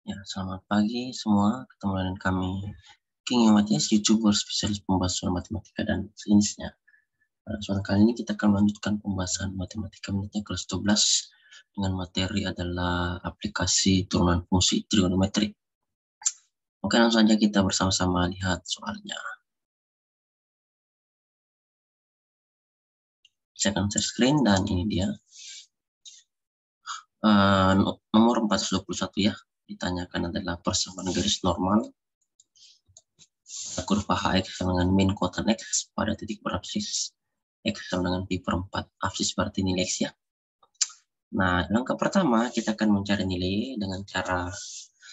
Ya, selamat pagi semua. Ketemu dengan kami, King Matias, YouTuber spesialis pembahasan matematika dan sejenisnya. Pada kesempatan kali ini kita akan melanjutkan pembahasan matematika menitnya kelas 12 dengan materi adalah aplikasi turunan fungsi trigonometri. Oke, langsung saja kita bersama-sama lihat soalnya. Saya akan share screen dan ini dia. Nomor 421 ya, ditanyakan adalah persamaan garis normal kurva HX sama dengan min kotan X pada titik berabsis X sama dengan pi per 4. Absis berarti nilai X ya. Nah, langkah pertama kita akan mencari nilai dengan cara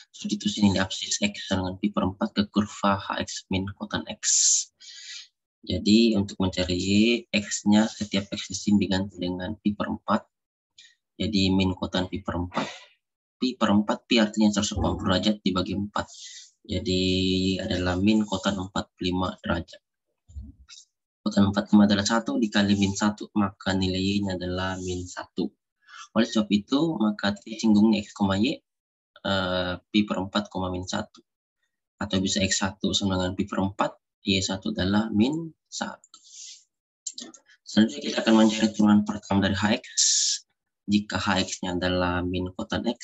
substitusi nilai absis X sama dengan pi per 4 ke kurva HX min kotan X. Jadi untuk mencari X-nya setiap X di sini diganti dengan pi per 4. Jadi min kotan pi per 4. Pi per 4, pi artinya 180 derajat dibagi 4. Jadi adalah min kotan 45 derajat. Kotan 45 adalah 1 dikali min 1, maka nilainya adalah min 1. Oleh sebab itu, maka titik singgungnya X, Y, pi per 4, min 1. Atau bisa X1 sama dengan pi per 4, Y1 adalah min 1. Selanjutnya kita akan mencari turunan pertama dari HX. Jika HX-nya adalah min kotan X,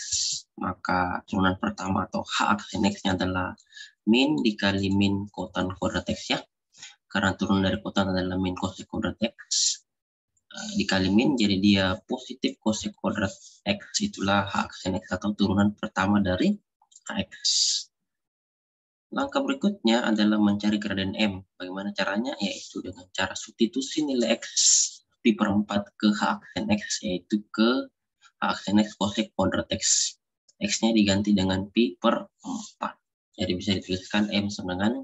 maka turunan pertama atau H aksen X-nya adalah min dikali min kotan kuadrat X ya. Karena turun dari kotan adalah min kosek kuadrat X. Dikali min, jadi dia positif kosek kuadrat X, itulah H aksen X atau turunan pertama dari HX. Langkah berikutnya adalah mencari gradien M. Bagaimana caranya? Yaitu dengan cara substitusi nilai X pi per 4 ke H aksen X, yaitu ke H aksen X kosek kuadrat X. X-nya diganti dengan pi per 4. Jadi bisa dituliskan M sama dengan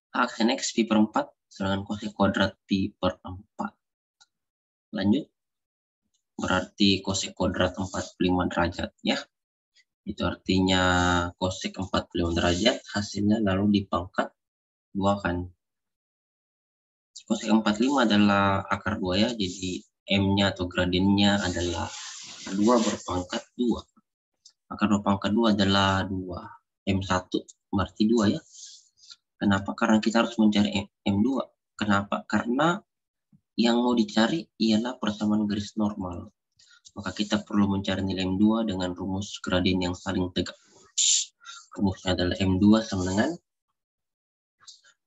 H aksen X pi per 4 sama dengan kosek kuadrat pi per 4. Lanjut. Berarti kosek kuadrat 45 derajat ya. Itu artinya kosek 45 derajat, hasilnya lalu dipangkat 2 kan. Kosek 45 adalah akar 2 ya, jadi M-nya atau gradiennya adalah 2 berpangkat 2. Akar 2 pangkat 2 adalah 2. M1 berarti 2 ya. Kenapa? Karena kita harus mencari M2. Kenapa? Karena yang mau dicari ialah persamaan garis normal. Maka kita perlu mencari nilai M2 dengan rumus gradien yang saling tegak. Rumusnya adalah M2 sama dengan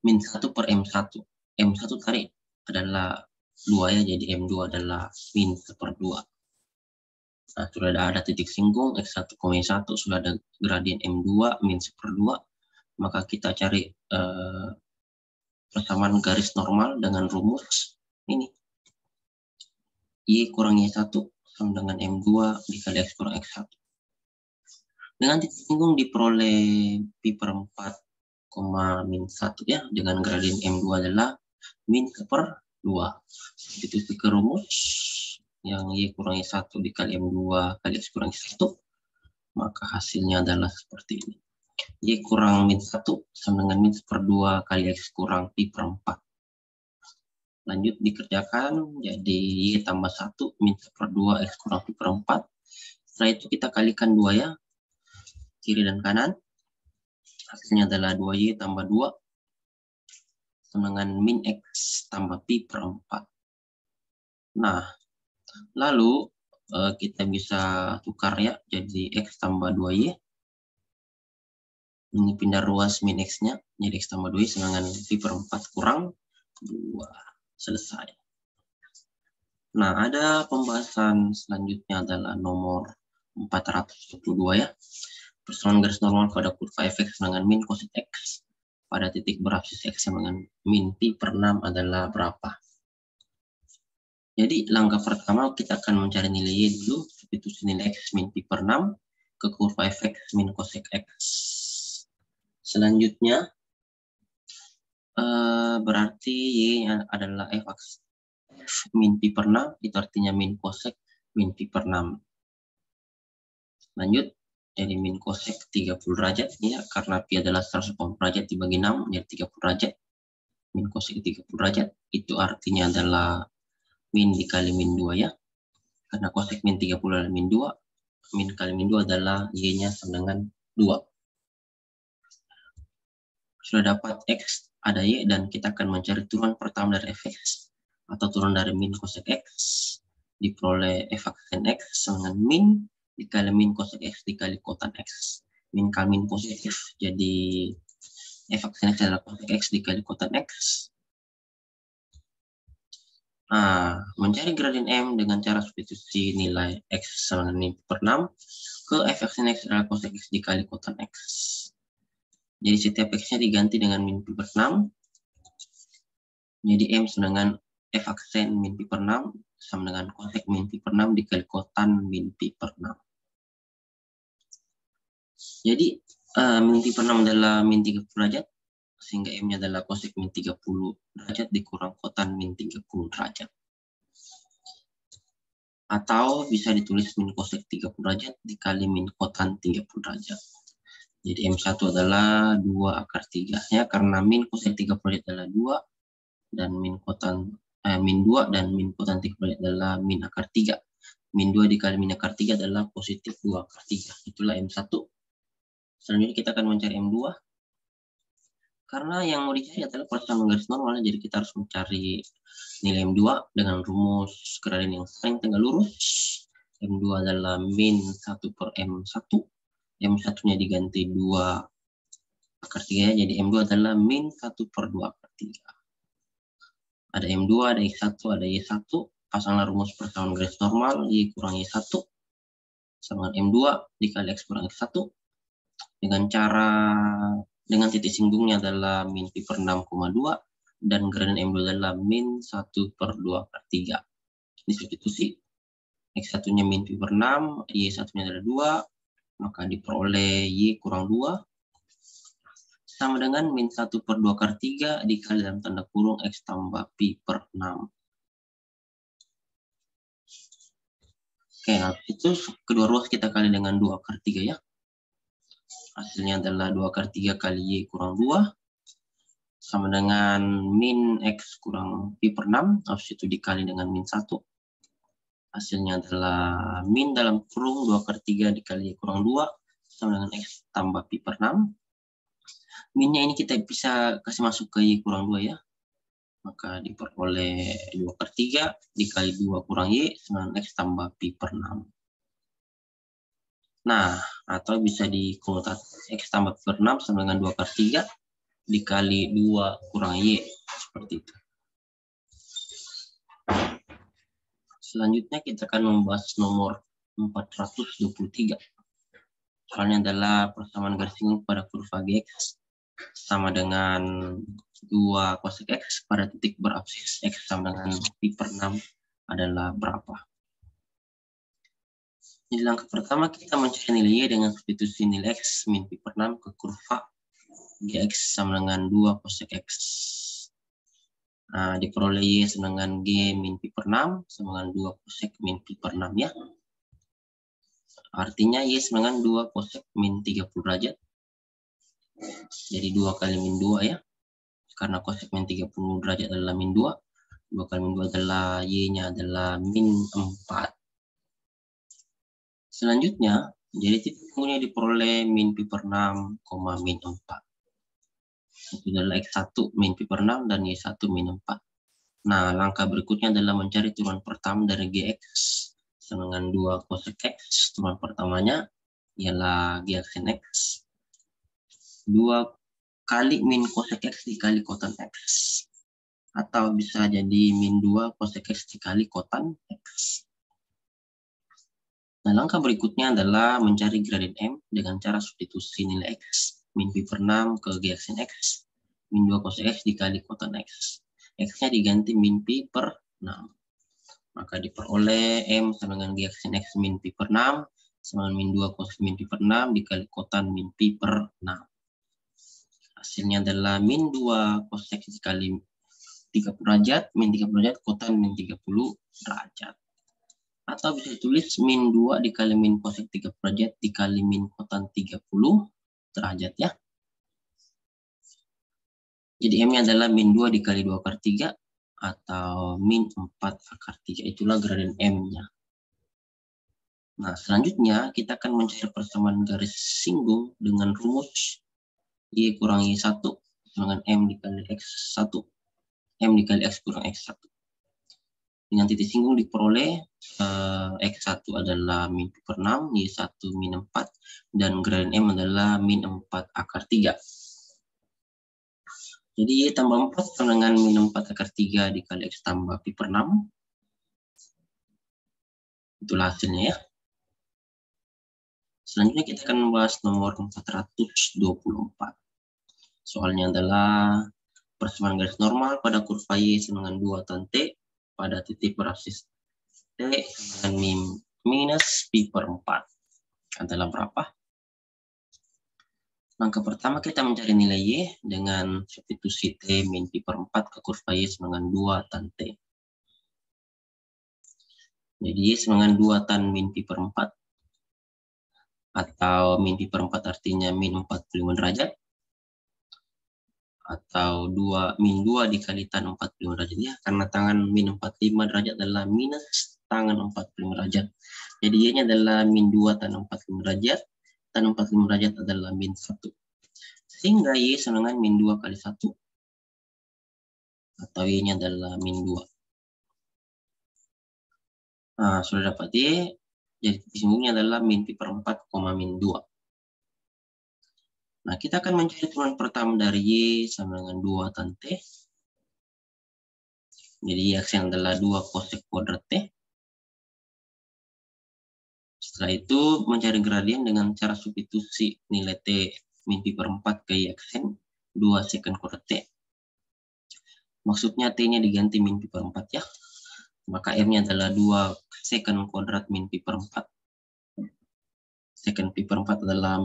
min 1 per M1. M1 tadi adalah 2 ya, jadi M2 adalah min 1/2. Nah, sudah ada titik singgung X1, Y1, sudah ada gradien M2 min 1/2, maka kita cari persamaan garis normal dengan rumus ini. Y kurang Y1 sama dengan M2 dikali X kurang X1. Dengan titik singgung diperoleh pi per 4, min 1 ya, dengan gradien M2 adalah min 1/2. Substitusi ke rumus yang Y kurang Y1 dikali M2 kali X kurang X1, maka hasilnya adalah seperti ini. Y kurang min 1 sama dengan min 1/2 kali X kurang pi per 4. Lanjut dikerjakan, jadi Y tambah 1 min 1/2 X kurang pi per 4. Setelah itu kita kalikan 2 ya, kiri dan kanan. Hasilnya adalah 2Y tambah 2 sama dengan min X tambah pi per 4. Nah, lalu kita bisa tukar ya, jadi X tambah 2Y. Ini pindah ruas min X-nya, jadi X tambah 2Y sama dengan pi per 4 kurang 2. Selesai. Nah, ada pembahasan selanjutnya adalah nomor 422 ya. Persamaan garis normal pada kurva f(x) dengan min kosin X pada titik berabsis X sama dengan min pi per 6 adalah berapa? Jadi langkah pertama kita akan mencari nilai Y dulu, substitusi nilai X min pi per 6 ke kurva f(x) min cosec X. Selanjutnya berarti Y adalah f(x) min pi per 6, itu artinya min cosec min pi per 6. Lanjut, jadi min cosec 30 derajat ya, karena pi adalah 180 derajat dibagi 6, jadi 30 derajat. Min cosec 30 derajat, itu artinya adalah min dikali min 2 ya. Karena cosec min 30 adalah min 2, min kali min 2 adalah Y-nya sama dengan 2. Sudah dapat X, ada Y, dan kita akan mencari turunan pertama dari fx, atau turunan dari min cosec X, diperoleh f aksen X sama dengan min dikali min cosec X dikali kotan X. Min kali min positif, jadi f aksen X adalah cosec X dikali kotan X. Nah, mencari gradien M dengan cara substitusi nilai X sama dengan min per 6 ke f aksen X adalah cosec X dikali kotan X. Jadi setiap X-nya diganti dengan min pi per 6. Jadi M sama dengan f aksen min pi per 6 sama dengan cosec min pi per 6 dikali kotan min pi per 6. Jadi min pi per 6 adalah min 30 derajat, sehingga M-nya adalah cosec min 30 derajat dikurang kotan min 30 derajat. Atau bisa ditulis min cosec 30 derajat dikali min kotan 30 derajat. Jadi M1 adalah 2 akar 3. Ya, karena min cosec 30 derajat adalah 2, dan min kotan min 2 dan min kotan 30 derajat adalah min akar 3. Min 2 dikali min akar 3 adalah positif 2 akar 3. Itulah M1. Selanjutnya kita akan mencari M2. Karena yang mau dicari adalah persamaan garis normal, jadi kita harus mencari nilai M2 dengan rumus gradien yang saling tegak lurus. M2 adalah min 1 per M1. M1-nya diganti 2 akar 3, jadi M2 adalah min 1 per 2 akar 3. Ada M2, ada X1, ada Y1. Pasanglah rumus persamaan garis normal, Y kurang Y1 sama dengan M2 dikali X kurang X1. Dengan titik singgungnya adalah min pi per 6,2 dan gradien M2 adalah min 1 per 2 akar 3. Disubstitusi, X1-nya min pi per 6, Y1-nya adalah 2, maka diperoleh Y kurang 2 sama dengan min 1 per 2 akar 3 dikali dalam tanda kurung X tambah pi per 6. Oke, nah itu kedua ruas kita kali dengan 2 akar 3 ya. Hasilnya adalah 2 akar 3 kali Y kurang 2 sama dengan min X kurang pi per 6, habis itu dikali dengan min 1. Hasilnya adalah min dalam kurung 2 akar 3 dikali Y kurang 2 sama dengan X tambah pi per 6. Minnya ini kita bisa kasih masuk ke Y kurang 2 ya. Maka diperoleh 2 akar 3 dikali 2 kurang Y sama dengan X tambah pi per 6. Nah, atau bisa dikomutasi X tambah pi per 6 sama dengan 2 akar 3 dikali 2 kurang Y, seperti itu. Selanjutnya kita akan membahas nomor 423. Soalnya adalah persamaan garis singgung pada kurva Gx sama dengan 2 cosec X pada titik berabsis X sama dengan pi per 6 adalah berapa. Jadi langkah pertama kita mencari nilai Y dengan substitusi nilai X min pi per 6 ke kurva Gx sama dengan 2 cosec X. Nah, diperoleh Y sama dengan G min pi per 6 sama dengan 2 cosec min pi per 6 ya. Artinya Y sama dengan 2 cosec min 30 derajat. Jadi 2 kali min 2 ya. Karena cosec min 30 derajat adalah min 2. 2 kali min 2 adalah Y-nya adalah min 4. Selanjutnya, jadi titik singgungnya diperoleh min pi per 6, min 4. Itu adalah X1 min pi per 6 dan Y1 min 4. Nah, langkah berikutnya adalah mencari turunan pertama dari Gx sama dengan 2 cosec X. Turunan pertamanya ialah G aksen X. 2 kali min cosec X dikali kotan X. Atau bisa jadi min 2 cosec X dikali kotan X. Nah, langkah berikutnya adalah mencari gradien M dengan cara substitusi nilai X min pi per 6 ke G aksen X. Min 2 cosec X dikali kotan X. X-nya diganti min pi per 6. Maka diperoleh M sama dengan G aksen X min pi per 6 sama dengan min 2 cosec min pi per 6 dikali kotan min pi per 6. Hasilnya adalah min 2 cosec dikali 30 derajat, min 30 derajat, kotan min 30 derajat. Atau bisa ditulis min 2 dikali min cosec 30 derajat dikali min kotan 30 derajat ya. Jadi M-nya adalah min 2 dikali 2 akar 3 atau min 4 akar 3. Itulah gradien M-nya. Nah, selanjutnya kita akan mencari persamaan garis singgung dengan rumus Y kurang Y1 dengan M dikali X1. M dikali X kurang X1. Dengan titik singgung diperoleh X1 adalah min pi per 6, Y1 min 4, dan gradien M adalah min 4 akar 3. Jadi Y tambah 4 sama dengan min 4 akar 3 dikali X tambah pi per 6. Itulah hasilnya ya. Selanjutnya kita akan membahas nomor 424. Soalnya adalah persamaan garis normal pada kurva Y sama dengan 2 tan T pada titik beraksis T dengan min minus pi per 4 adalah berapa? Langkah pertama kita mencari nilai Y dengan substitusi T min pi per 4 ke kurva Y sama dengan 2 tan T. Jadi Y sama dengan 2 tan min pi per 4 atau min pi per 4 artinya min 45 derajat atau min 2 dikali tan 45 derajat ya, karena tangan min 45 derajat adalah minus tangan 45 derajat. Jadi Y-nya adalah min 2 tan 45 derajat, tan 45 derajat adalah min 1. Sehingga Y sama dengan min 2 kali 1 atau Y-nya adalah min 2. Nah, sudah dapat Y, jadi singgungnya adalah min pi per 4, min 2. Nah, kita akan mencari turunan pertama dari Y sama dengan 2 tan T. Jadi Y adalah 2 cosec kuadrat T. Setelah itu mencari gradien dengan cara substitusi nilai T min pi per 4 ke Y aksen 2 secant kuadrat T. Maksudnya T-nya diganti min pi per 4 ya. Maka M-nya adalah 2 secant kuadrat min pi per 4. Secant pi per 4 adalah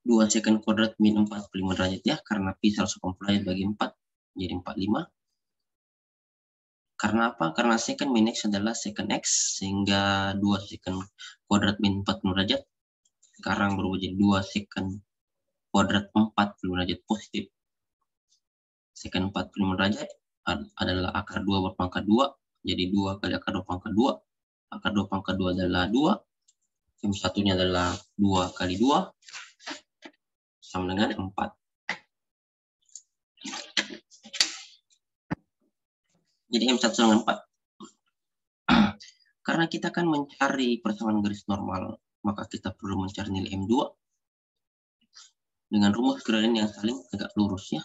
2 secant kuadrat min 45 derajat ya, karena pi 180 bagi 4 jadi 45. Karena apa? Karena secant min X adalah secant X, sehingga 2 secant kuadrat min 40 derajat sekarang berubah jadi 2 secant kuadrat 40 derajat positif. Secant 45 derajat adalah akar 2 berpangkat 2, jadi 2 kali akar 2 pangkat 2. Akar 2 pangkat 2 adalah 2, yang satunya adalah 2 kali 2, sama dengan 4. Jadi M1 dengan 4. Karena kita akan mencari persamaan garis normal, maka kita perlu mencari nilai M2 dengan rumus gradien yang saling tegak lurus ya.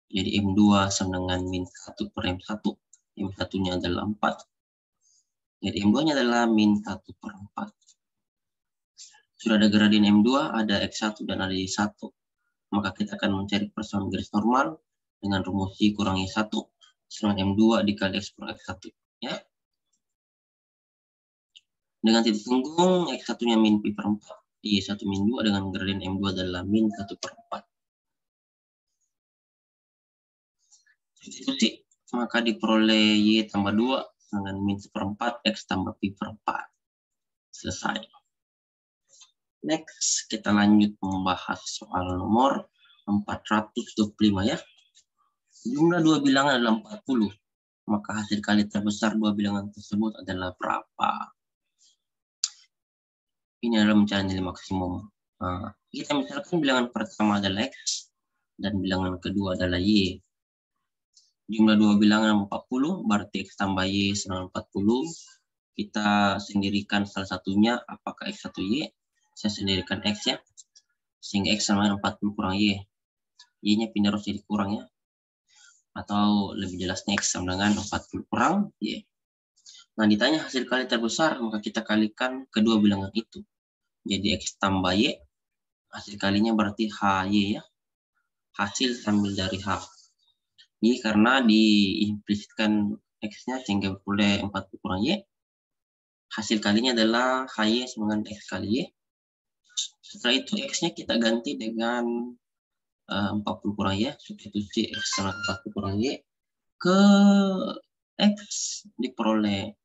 Jadi M2 sama dengan min 1 per M1. M1-nya adalah 4. Jadi M2-nya adalah min 1 per 4. Sudah ada gradien M2, ada X1 dan ada Y1. Maka kita akan mencari persamaan garis normal dengan rumus Y kurang Y1 sama M2 dikali X kurang X1. Ya. Dengan titik singgung, X1-nya min pi per 4, Y1 min 2 dengan gradien M2 adalah min 1 per 4. Substitusi, maka diperoleh Y tambah 2 dengan min 1 per 4, X tambah pi per 4. Selesai. Next, kita lanjut membahas soal nomor 425 ya. Jumlah dua bilangan adalah 40. Maka hasil kali terbesar dua bilangan tersebut adalah berapa? Ini adalah mencari nilai maksimum. Nah, kita misalkan bilangan pertama adalah X dan bilangan kedua adalah Y. Jumlah dua bilangan 40, berarti X tambah Y sama 40. Kita sendirikan salah satunya, apakah X atau Y? Saya sendirikan X ya. Sehingga X sama 40 kurang Y. Y-nya pindah terus jadi kurang ya. Atau lebih jelasnya X sama dengan 40 kurang Y. Nah, ditanya hasil kali terbesar, maka kita kalikan kedua bilangan itu. Jadi X tambah Y, hasil kalinya berarti HY ya. Hasil sambil dari H. Y karena diimplisitkan X-nya sehingga boleh 40 kurang Y. Hasil kalinya adalah HY sama dengan X kali Y. Setelah itu X-nya kita ganti dengan 40 kurang Y. Substitusi X sama 40 kurang Y. Ke X diperoleh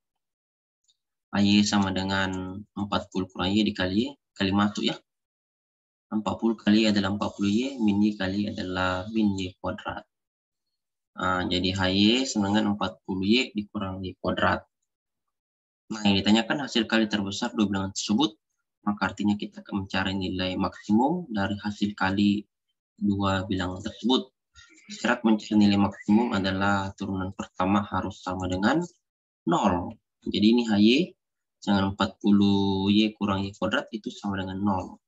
Y sama dengan 40 kurang Y dikali Y. Kali masuk ya. 40 kali adalah 40Y, min Y kali adalah min Y kuadrat. Nah, jadi HY sama dengan 40Y dikurang Y kuadrat. Nah, yang ditanyakan hasil kali terbesar dua bilangan tersebut, maka artinya kita akan mencari nilai maksimum dari hasil kali dua bilangan tersebut. Syarat mencari nilai maksimum adalah turunan pertama harus sama dengan 0. Jadi ini HY dengan 40Y kurang Y kuadrat itu sama dengan 0.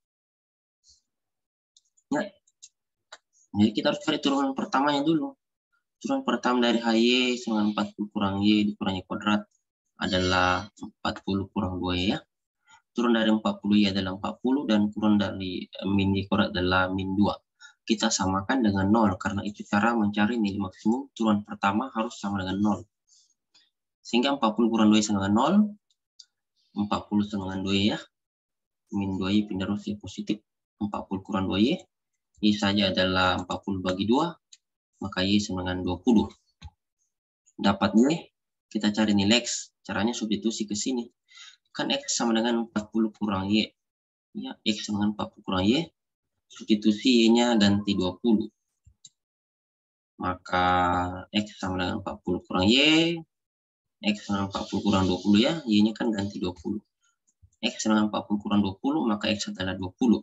Ya. Jadi kita harus cari turunan pertamanya dulu. Turunan pertama dari HY sama 40 kurang Y dikurang Y kuadrat adalah 40 kurang 2Y ya. Turun dari 40Y adalah 40 dan kurang dari min Y kuadrat adalah min 2. Kita samakan dengan 0 karena itu cara mencari nilai maksimum turunan pertama harus sama dengan 0. Sehingga 40 kurang 2Y sama dengan 0. 40 sama dengan 2Y ya. Min 2Y pindah ruas Y positif. 40 kurang 2Y. Y saja adalah 40 bagi 2. Maka Y sama dengan 20. Dapat nilai. Kita cari nilai X. Caranya substitusi ke sini. Kan X sama dengan 40 kurang Y. Ya, X sama dengan 40 kurang Y. Substitusi Y-nya ganti 20. Maka X sama dengan 40 kurang Y. X sama dengan 40 kurang 20 ya. Y-nya kan ganti 20. X sama dengan 40 kurang 20, maka X adalah 20.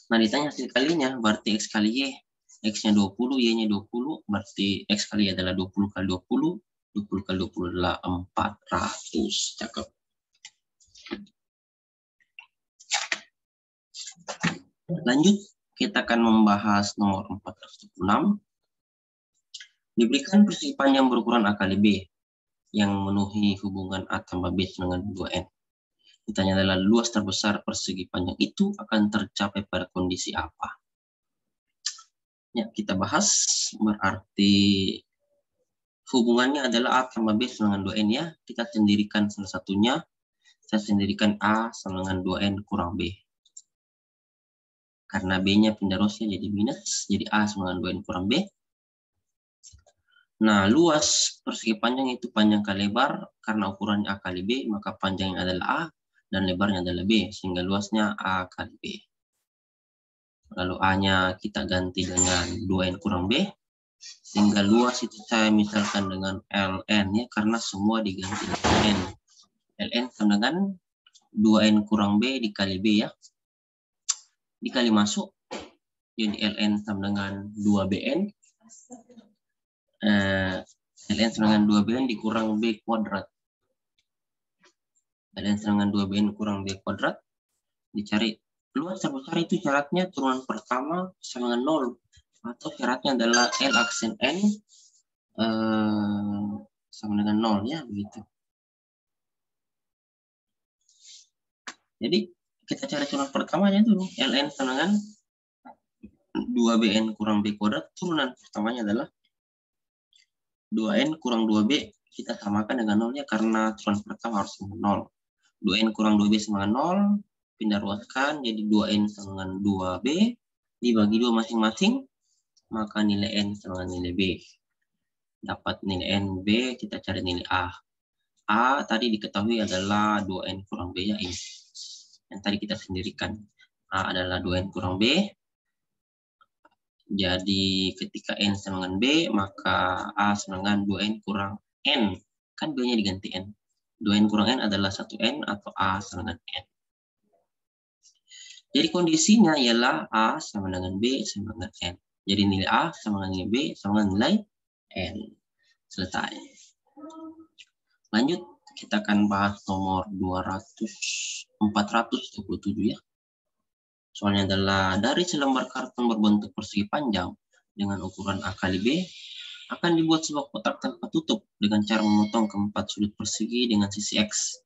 Nah, ditanya hasil kalinya, berarti X kali Y. X-nya 20, Y-nya 20, berarti X kali Y adalah 20 kali 20. 20 kali 20 adalah 400. Cakep. Lanjut, kita akan membahas nomor 406. Diberikan persegi panjang berukuran A kali B yang memenuhi hubungan A tambah B dengan 2N. Ditanya adalah luas terbesar persegi panjang itu akan tercapai pada kondisi apa? Ya, kita bahas. Berarti hubungannya adalah A tambah B dengan 2N ya. Kita sendirikan salah satunya. Saya sendirikan A sama dengan 2N kurang B. Karena B-nya pindah ruasnya jadi minus. Jadi A sama dengan 2N kurang B. Nah, luas persegi panjang itu panjang kali lebar. Karena ukurannya A kali B, maka panjangnya adalah A dan lebarnya adalah B. Sehingga luasnya A kali B. Lalu A-nya kita ganti dengan 2N kurang B. Sehingga luas itu saya misalkan dengan LN ya. Karena semua diganti dengan N. LN sama dengan 2N kurang B dikali B ya. Dikali masuk. Jadi LN sama dengan 2BN. LN sama dengan 2BN dikurang B kuadrat. LN sama dengan 2BN kurang B kuadrat. Dicari luas terbesar itu syaratnya turunan pertama sama dengan 0. Atau syaratnya adalah L aksen N sama dengan 0 ya, begitu. Jadi kita cari turunan pertamanya dulu. LN sama dengan 2BN kurang B kuadrat. Turunan pertamanya adalah 2N kurang 2B. Kita samakan dengan 0 ya, karena turunan pertama harus sama 0. 2N kurang 2B sama dengan 0. Pindah ruaskan jadi 2N sama dengan 2B. Dibagi 2 masing-masing. Maka nilai N sama dengan nilai B. Dapat nilai N B, kita cari nilai A. A tadi diketahui adalah 2N kurang B ya ini. Yang tadi kita sendirikan. A adalah 2N kurang B. Jadi ketika N sama dengan B, maka A sama dengan 2N kurang N. Kan B-nya diganti N. 2N kurang N adalah 1N atau A sama dengan N. Jadi kondisinya ialah A sama dengan B sama dengan N. Jadi nilai A sama dengan nilai B sama dengan nilai N. Selesai. Lanjut, kita akan bahas nomor 427 ya. Soalnya adalah dari selembar karton berbentuk persegi panjang dengan ukuran A kali B akan dibuat sebuah kotak tanpa tutup dengan cara memotong keempat sudut persegi dengan sisi X.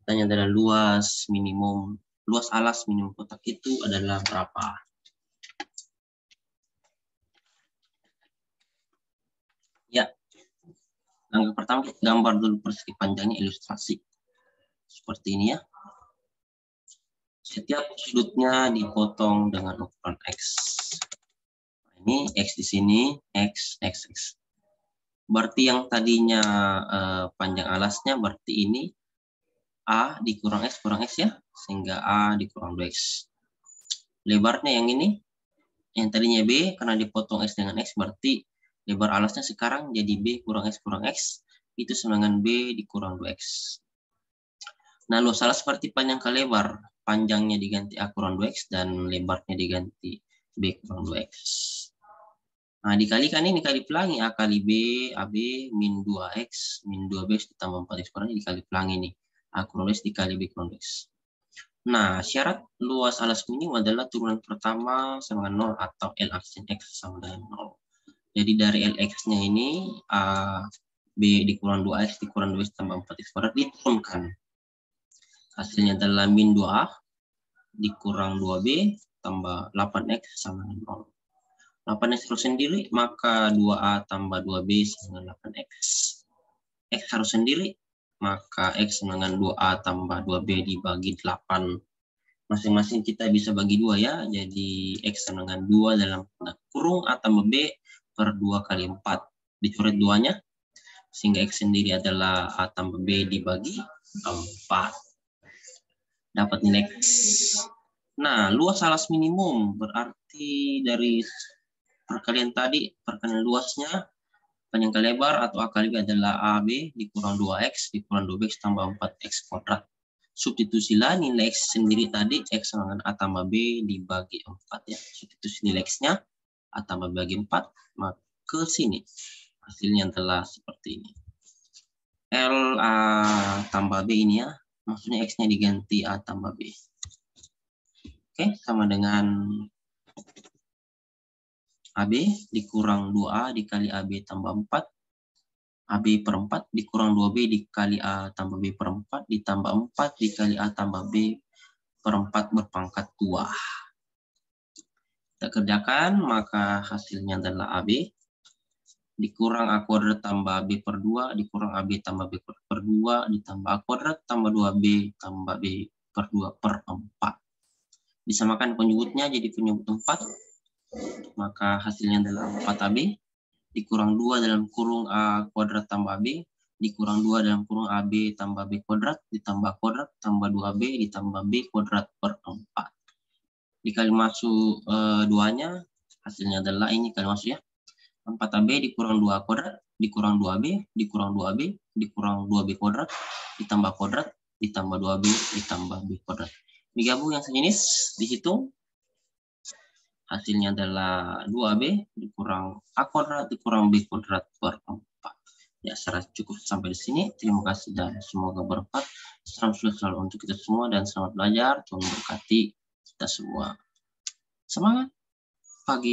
Tanya adalah luas alas minimum kotak itu adalah berapa? Ya, langkah pertama kita gambar dulu persegi panjangnya, ilustrasi. Seperti ini ya. Setiap sudutnya dipotong dengan ukuran X. Ini X di sini, X. Berarti yang tadinya panjang alasnya, berarti ini A dikurang X kurang X ya. Sehingga A dikurang 2X. Lebarnya yang ini, yang tadinya B, karena dipotong X dengan X, berarti lebar alasnya sekarang jadi B kurang X kurang X. Itu sama dengan B dikurang 2X. Nah, luas alas seperti panjang ke lebar. Panjangnya diganti A kurang 2X dan lebarnya diganti B kurang 2X. Nah, dikalikan ini dikali pelangi A kali B, AB min 2X, min 2B ditambah 4X kurang dikali pelangi nih. A kurang 2X dikali B kurang 2X. Nah, syarat luas alas minimum adalah turunan pertama sama dengan 0 atau L aksen X sama dengan 0. Jadi dari LX-nya ini A, B dikurang 2X dikurang 2X tambah 4X kuadrat diturunkan. Hasilnya adalah min 2A dikurang 2B tambah 8X sama dengan 0. 8X harus sendiri, maka 2A tambah 2B sama dengan 8X. X harus sendiri, maka X sama dengan 2A tambah 2B dibagi 8. Masing-masing kita bisa bagi 2 ya. Jadi X sama dengan 2 dalam kurung A tambah B per 2 kali 4. Dicoret 2-nya, sehingga X sendiri adalah A tambah B dibagi 4. Dapat nilai X. Nah, luas alas minimum berarti dari perkalian tadi, perkalian luasnya, panjang kali lebar atau A kali B adalah AB dikurang 2X dikurang 2X tambah 4X kuadrat. Substitusilah nilai X sendiri tadi, X sama dengan A tambah B dibagi 4 ya. Substitusi nilai X-nya, A tambah bagi 4, maka ke sini. Hasilnya adalah seperti ini. L A tambah B ini ya, maksudnya X-nya diganti A tambah B. Oke, sama dengan AB dikurang 2A dikali AB tambah 4. AB per 4 dikurang 2B dikali A tambah B per 4 ditambah 4 dikali A tambah B per 4 berpangkat 2. Kita kerjakan, maka hasilnya adalah AB dikurang A kuadrat tambah B per 2 dikurang AB tambah B per 2 ditambah A kuadrat tambah 2B tambah B per 2 per 4. Disamakan penyebutnya jadi penyebut 4, maka hasilnya adalah 4AB dikurang 2 dalam kurung A kuadrat tambah B dikurang 2 dalam kurung AB tambah B kuadrat ditambah kuadrat tambah 2B ditambah B kuadrat per 4. Dikali masuk 2-nya, hasilnya adalah ini kali masuk ya. 4AB dikurang 2A kuadrat dikurang 2B dikurang 2AB dikurang 2B kuadrat ditambah kuadrat ditambah 2B ditambah B kuadrat. Digabung yang sejenis, dihitung. Hasilnya adalah 2AB dikurang A kuadrat dikurang B kuadrat per 4. Ya, secara cukup sampai di sini. Terima kasih dan semoga bermanfaat. Salam sukses selalu untuk kita semua dan selamat belajar. Tuhan berkati kita semua. Semangat pagi.